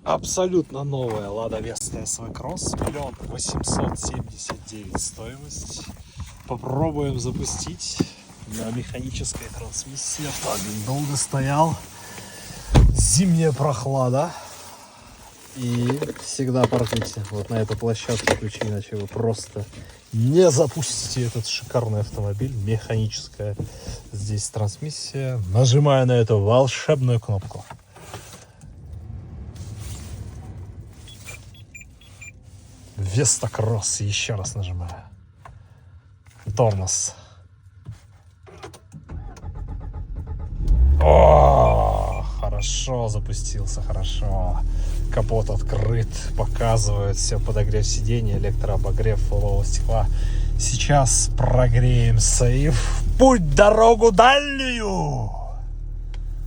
Абсолютно новая Lada Vesta SV Cross, 1 879 стоимость. Попробуем запустить на механической трансмиссии. Автомобиль долго стоял, зимняя прохлада. И всегда паркуйте вот на эту площадку ключи, иначе вы просто не запустите этот шикарный автомобиль. Механическая здесь трансмиссия. Нажимая на эту волшебную кнопку. Vesta Cross, еще раз нажимаю. Тормоз. О, хорошо запустился, хорошо. Капот открыт, показывает все, подогрев сиденья, электрообогрев лобового стекла. Сейчас прогреем сейф. Путь, дорогу дальнюю!